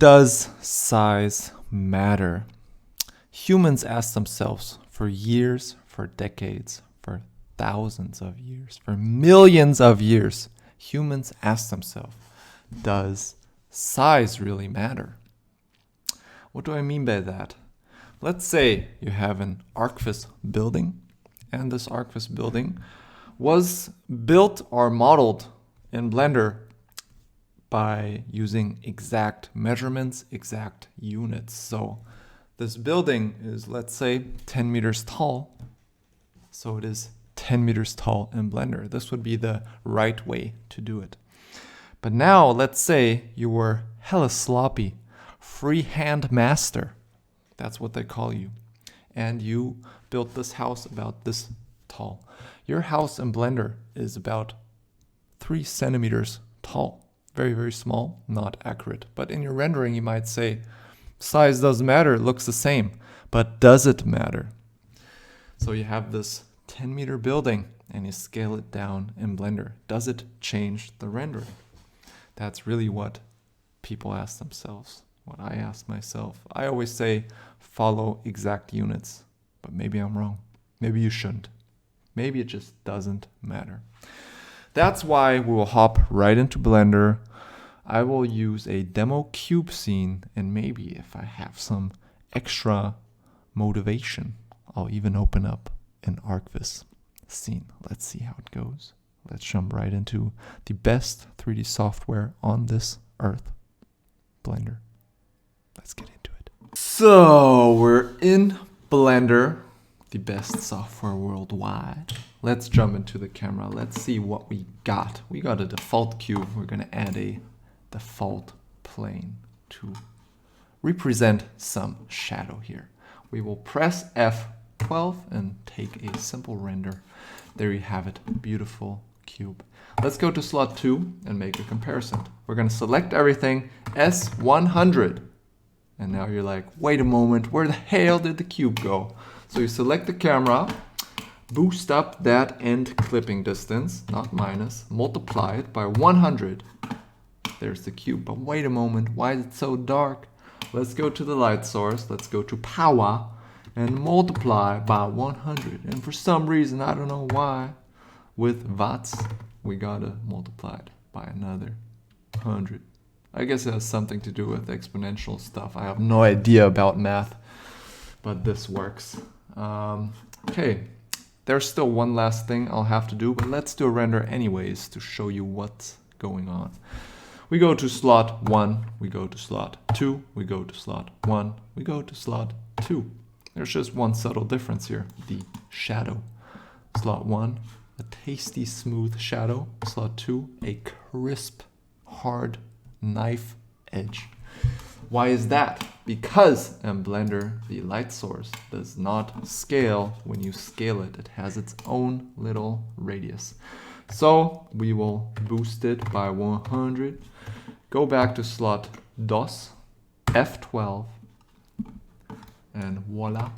Does size matter? Humans ask themselves for years, for decades, for thousands of years, for millions of years. Humans ask themselves, does size really matter? What do I mean by that? Let's say you have an Archviz building, and this Archviz building was built or modeled in Blender by using exact measurements, exact units. So this building is, let's say, 10 meters tall. So it is 10 meters tall in Blender. This would be the right way to do it. But now let's say you were hella sloppy, freehand master. That's what they call you. And you built this house about this tall. Your house in Blender is about 3 centimeters tall. Very, very small, not accurate. But in your rendering, you might say, size doesn't matter, it looks the same. But does it matter? So you have this 10-meter building and you scale it down in Blender. Does it change the rendering? That's really what people ask themselves, what I ask myself. I always say, follow exact units. But maybe I'm wrong. Maybe you shouldn't. Maybe it just doesn't matter. That's why we will hop right into Blender. I will use a demo cube scene, and maybe if I have some extra motivation, I'll even open up an Archviz scene. Let's see how it goes. Let's jump right into the best 3D software on this earth, Blender. Let's get into it. So we're in Blender, the best software worldwide. Let's jump into the camera. Let's see what we got. We got a default cube. We're going to add a default plane to represent some shadow here. We will press F12 and take a simple render. There you have it. Beautiful cube. Let's go to slot 2 and make a comparison. We're going to select everything S100. And now you're like, wait a moment, where the hell did the cube go? So you select the camera, boost up that end clipping distance, not minus, multiply it by 100. There's the cube. But wait a moment, why is it so dark? Let's go to the light source, let's go to power, and multiply by 100. And for some reason, I don't know why, with watts, we gotta multiply it by another 100. I guess it has something to do with exponential stuff. I have no idea about math, but this works. Okay, there's still one last thing I'll have to do, but let's do a render anyways to show you what's going on. We go to slot 1, we go to slot 2, we go to slot 1, we go to slot 2. There's just one subtle difference here, the shadow. Slot 1, a tasty smooth shadow. Slot 2, a crisp, hard knife edge. Why is that? Because in Blender, the light source does not scale when you scale it. It has its own little radius. So we will boost it by 100. Go back to slot DOS, F12, and voila.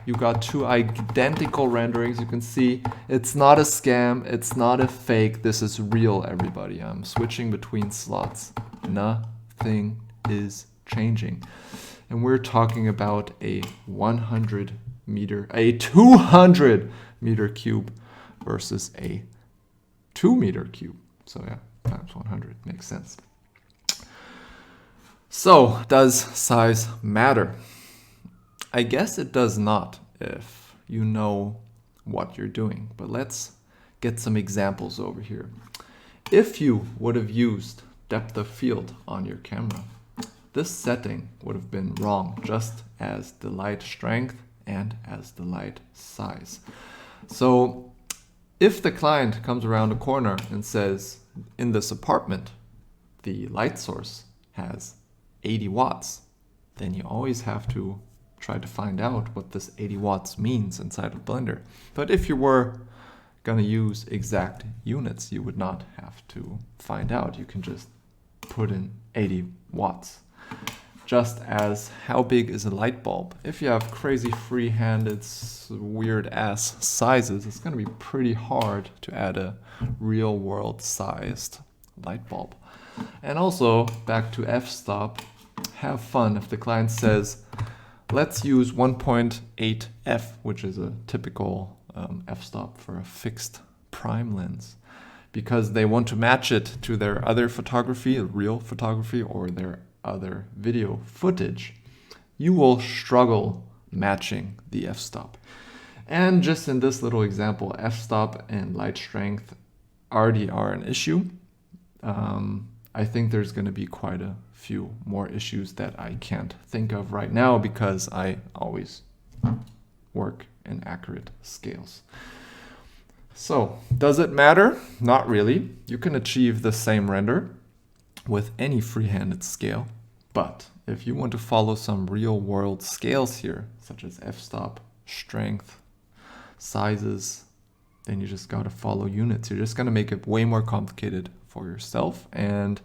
You got 2 identical renderings. You can see it's not a scam, it's not a fake. This is real, everybody. I'm switching between slots. Nothing is changing. And we're talking about a 200 meter cube versus a 2 meter cube. So yeah, times 100 makes sense. So does size matter? I guess it does not if you know what you're doing. But let's get some examples over here. If you would have used depth of field on your camera, this setting would have been wrong, just as the light strength and as the light size. So if the client comes around a corner and says, in this apartment, the light source has 80 watts, then you always have to try to find out what this 80 watts means inside of Blender. But if you were going to use exact units, you would not have to find out. You can just put in 80 watts. Just as how big is a light bulb? If you have crazy free-handed, weird-ass sizes, it's going to be pretty hard to add a real-world sized light bulb. And also, back to f-stop, have fun. If the client says, let's use 1.8 f, which is a typical f-stop for a fixed prime lens, because they want to match it to their other photography, real photography, or their other video footage, you will struggle matching the f-stop. And just in this little example, f-stop and light strength already are an issue. I think there's going to be quite a few more issues that I can't think of right now because I always work in accurate scales. So, does it matter? Not really. You can achieve the same render with any free-handed scale, but if you want to follow some real-world scales here, such as f-stop, strength, sizes, then you just got to follow units. You're just going to make it way more complicated for yourself, and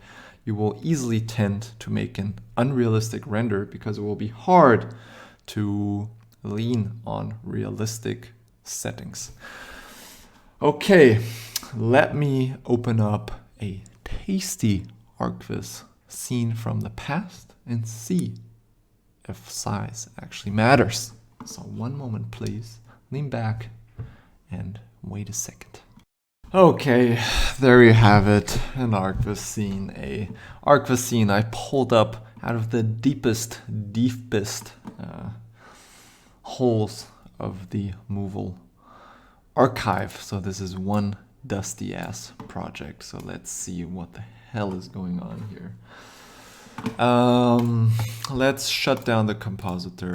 you will easily tend to make an unrealistic render because it will be hard to lean on realistic settings. Okay, let me open up a tasty ArcVis scene from the past and see if size actually matters. So one moment, please. Lean back and wait a second. Okay, there you have it, an ArcVis scene. A ArcVis scene I pulled up out of the deepest holes of the Movil archive. So this is one dusty ass project. So let's see what the hell is going on here. Let's shut down the compositor.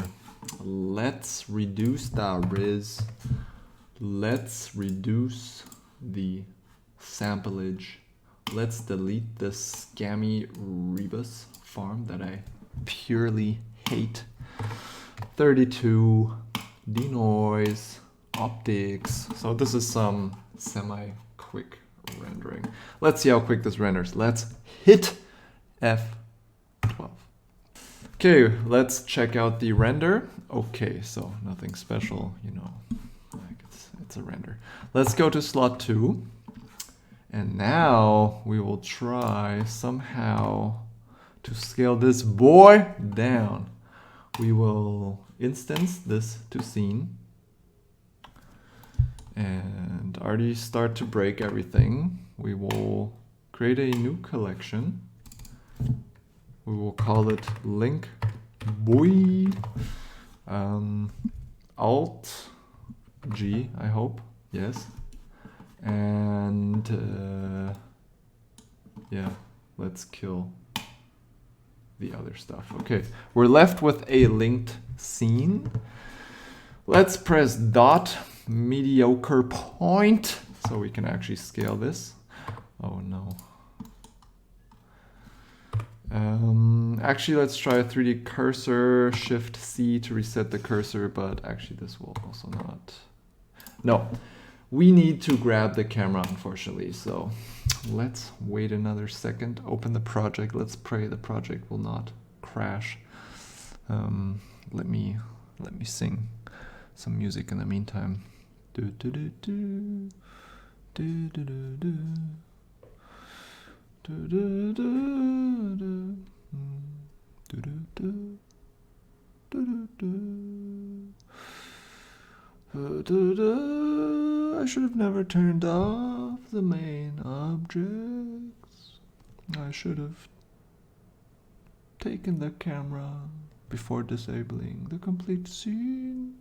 Let's reduce the Riz. Let's reduce the samplage. Let's delete this scammy rebus farm that I purely hate. 32, denoise, optics. So this is some semi-quick rendering. Let's see how quick this renders. Let's hit F12. Okay, let's check out the render. Okay, so nothing special, you know, like it's a render. Let's go to slot 2. And now we will try somehow to scale this boy down. We will instance this to scene and already start to break everything. We will create a new collection. We will call it link boy. Alt G, I hope. Yes. And yeah, let's kill the other stuff. Okay, we're left with a linked scene. Let's press dot mediocre point so we can actually scale this. Oh no. Actually, let's try a 3D cursor, Shift C to reset the cursor, but actually this will also not. No, we need to grab the camera, unfortunately. So let's wait another second, open the project. Let's pray the project will not crash. Let me sing some music in the meantime. Do, do, do, do. Do, do, do, do. Do, do, do, do. Do, do, do. Do, do, do. I should have never turned off the main objects. I should have taken the camera before disabling the complete scene.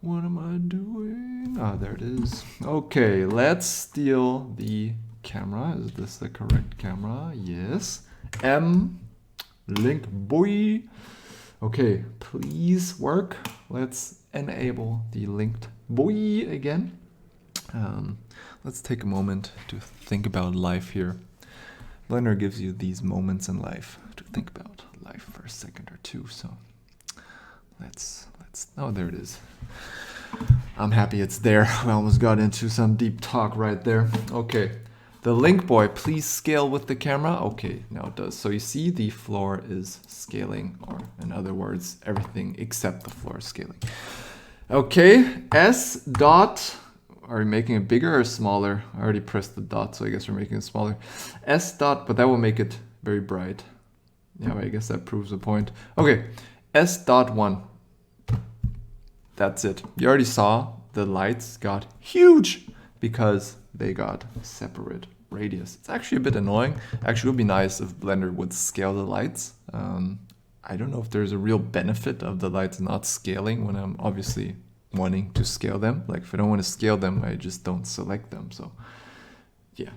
What am I doing? Ah, there it is. Okay, let's steal the camera. Is this the correct camera? Yes. M link boy. Okay, please work. Let's enable the linked boy again. Let's take a moment to think about life here. Blender gives you these moments in life to think about life for a second or two. So let's oh, there it is. I'm happy it's there. We almost got into some deep talk right there. Okay. The link boy, please scale with the camera. Okay, now it does. So you see the floor is scaling, or in other words, everything except the floor is scaling. Okay, S dot, are we making it bigger or smaller? I already pressed the dot, so I guess we're making it smaller. S dot, but that will make it very bright. Yeah, but I guess that proves the point. Okay, S.1. That's it. You already saw the lights got huge because they got separate radius. It's actually a bit annoying. Actually, it would be nice if Blender would scale the lights. I don't know if there's a real benefit of the lights not scaling when I'm obviously wanting to scale them. Like if I don't want to scale them, I just don't select them. So yeah,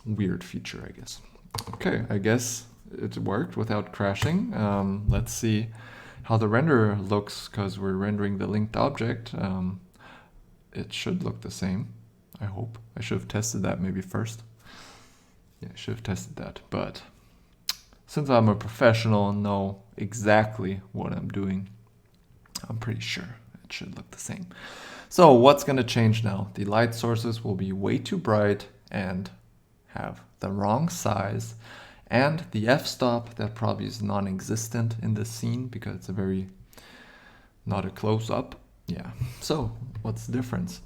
weird feature, I guess. Okay, I guess it worked without crashing. Let's see how the render looks because we're rendering the linked object. It should look the same, I hope. I should have tested that maybe first. Yeah, I should have tested that, but since I'm a professional and know exactly what I'm doing, I'm pretty sure it should look the same. So what's going to change now? The light sources will be way too bright and have the wrong size, and the f-stop that probably is non-existent in the scene because it's a very not a close-up. Yeah, so what's the difference?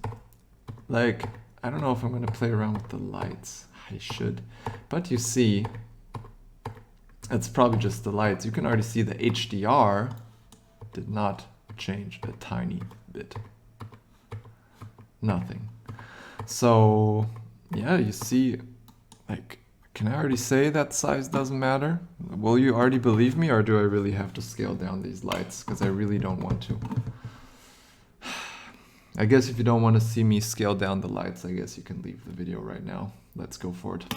Like, I don't know if I'm going to play around with the lights. I should, but you see it's probably just the lights. You can already see the HDR did not change a tiny bit. Nothing. So yeah, you see, like, can I already say that size doesn't matter? Will you already believe me, or do I really have to scale down these lights? Because I really don't want to. I guess if you don't want to see me scale down the lights, I guess you can leave the video right now. Let's go for it.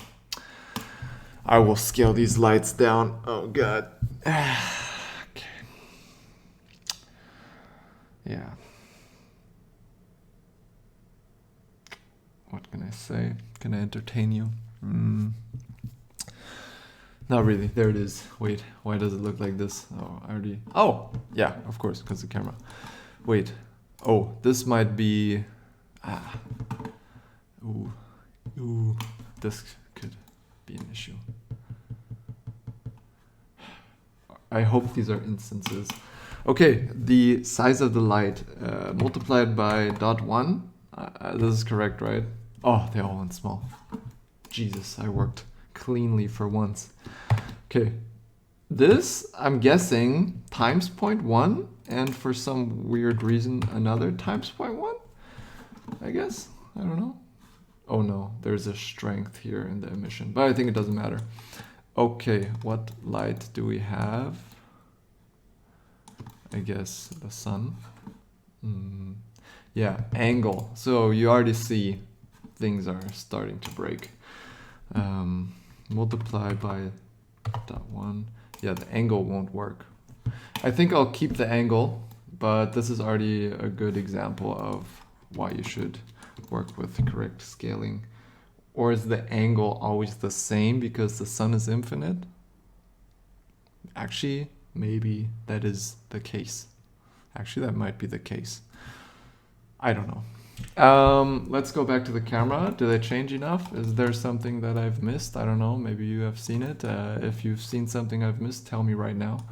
I will scale these lights down. Oh god. Okay. Yeah. What can I say? Can I entertain you? Not really. There it is. Wait, why does it look like this? Oh, I already... Oh, yeah, of course, because the camera. Wait. Oh, this might be... Ooh. This could be an issue. I hope these are instances. Okay, the size of the light multiplied by .1. This is correct, right? Oh, they all went small. Jesus, I worked cleanly for once. Okay, this, I'm guessing, times 0.1, and for some weird reason, another times 0.1, I guess? I don't know. Oh no, there's a strength here in the emission, but I think it doesn't matter. Okay, what light do we have? I guess the sun. Yeah, angle. So you already see things are starting to break. Multiply by .1. Yeah, the angle won't work. I think I'll keep the angle, but this is already a good example of why you should work with correct scaling. Or is the angle always the same because the sun is infinite? Actually, maybe that is the case. Actually, that might be the case. I don't know. Let's go back to the camera. Did I change enough? Is there something that I've missed? I don't know. Maybe you have seen it. If you've seen something I've missed, tell me right now.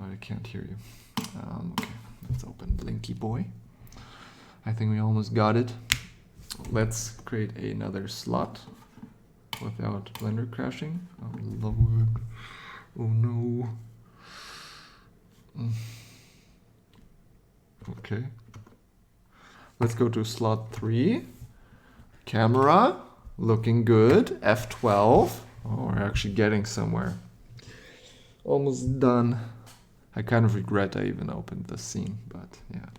I can't hear you. Okay, let's open Blinky Boy. I think we almost got it. Let's create another slot without Blender crashing. Oh Lord. Oh no. Okay. Let's go to slot 3. Camera, looking good. F12. Oh, we're actually getting somewhere. Almost done. I kind of regret I even opened the scene, but yeah.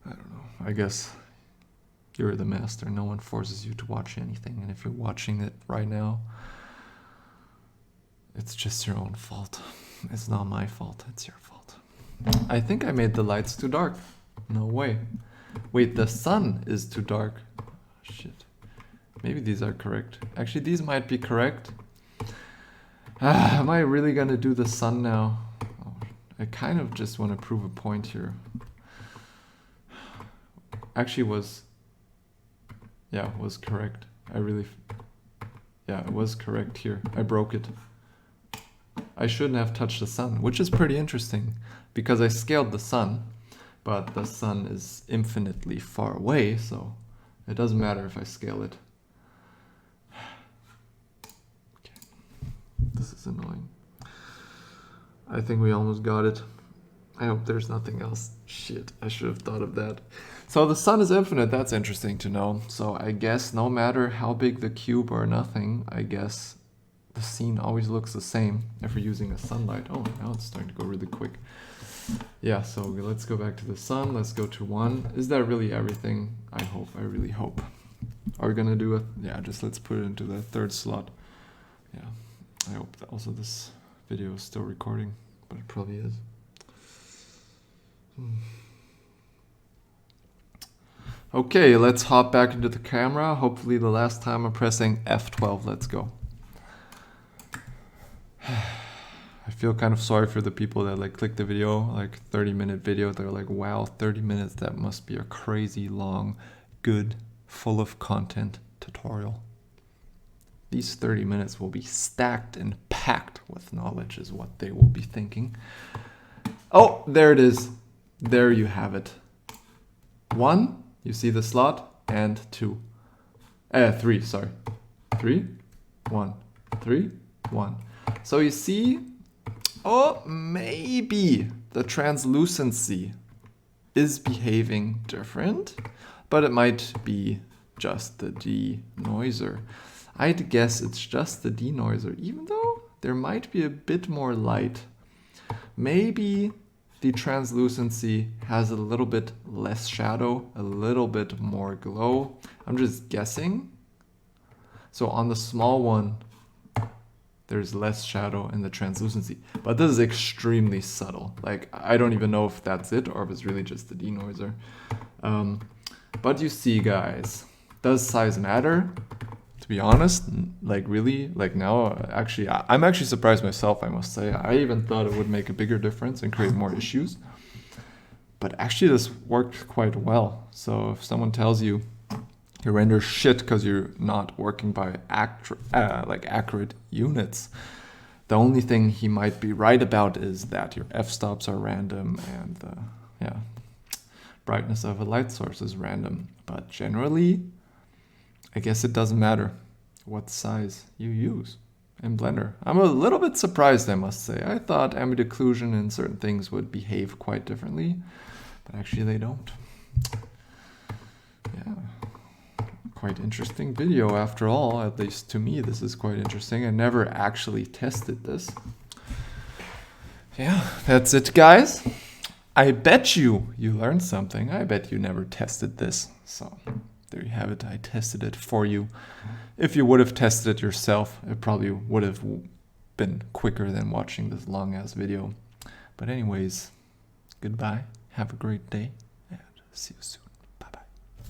I don't know. I guess you're the master. No one forces you to watch anything. And if you're watching it right now, it's just your own fault. It's not my fault. It's your fault. I think I made the lights too dark. No way. Wait, the sun is too dark. Oh, shit. Maybe these are correct. Actually, these might be correct. Am I really gonna do the sun now? Oh, I kind of just want to prove a point here. Actually was correct. It was correct here. I broke it. I shouldn't have touched the sun, which is pretty interesting because I scaled the sun, but the sun is infinitely far away, so it doesn't matter if I scale it. Okay. This is annoying. I think we almost got it. I hope there's nothing else. Shit, I should have thought of that. So the sun is infinite, that's interesting to know. So I guess no matter how big the cube or nothing, I guess the scene always looks the same if we're using a sunlight. Oh, now it's starting to go really quick. Yeah, so let's go back to the sun. Let's go to 1. Is that really everything? I hope, I really hope. Are we gonna do it? Yeah, just let's put it into the 3rd slot. Yeah, I hope that also this video is still recording, but it probably is. Okay, let's hop back into the camera. Hopefully the last time I'm pressing F12. Let's go. I feel kind of sorry for the people that like click the video, like 30-minute video. They're like, wow, 30 minutes, that must be a crazy long, good, full of content tutorial. These 30 minutes will be stacked and packed with knowledge is what they will be thinking. Oh, there it is. There you have it. 1, you see the slot, and 2. 3, sorry. 3, 1, 3, 1. So you see, oh, maybe the translucency is behaving different, but it might be just the denoiser. I'd guess it's just the denoiser, even though there might be a bit more light. Maybe the translucency has a little bit less shadow, a little bit more glow. I'm just guessing. So on the small one, there's less shadow in the translucency, but this is extremely subtle. Like, I don't even know if that's it or if it's really just the denoiser. But you see, guys, does size matter? To be honest, like really, like now, actually, I'm actually surprised myself, I must say. I even thought it would make a bigger difference and create more issues. But actually this worked quite well. So if someone tells you you render shit because you're not working by accurate units, the only thing he might be right about is that your f-stops are random and the brightness of a light source is random. But generally, I guess it doesn't matter what size you use in Blender. I'm a little bit surprised, I must say. I thought ambient occlusion and certain things would behave quite differently, but actually they don't. Yeah, quite interesting video after all. At least to me, this is quite interesting. I never actually tested this. Yeah, that's it, guys. I bet you learned something. I bet you never tested this. So there you have it. I tested it for you. If you would have tested it yourself, it probably would have been quicker than watching this long ass video. But anyways, goodbye. Have a great day and see you soon.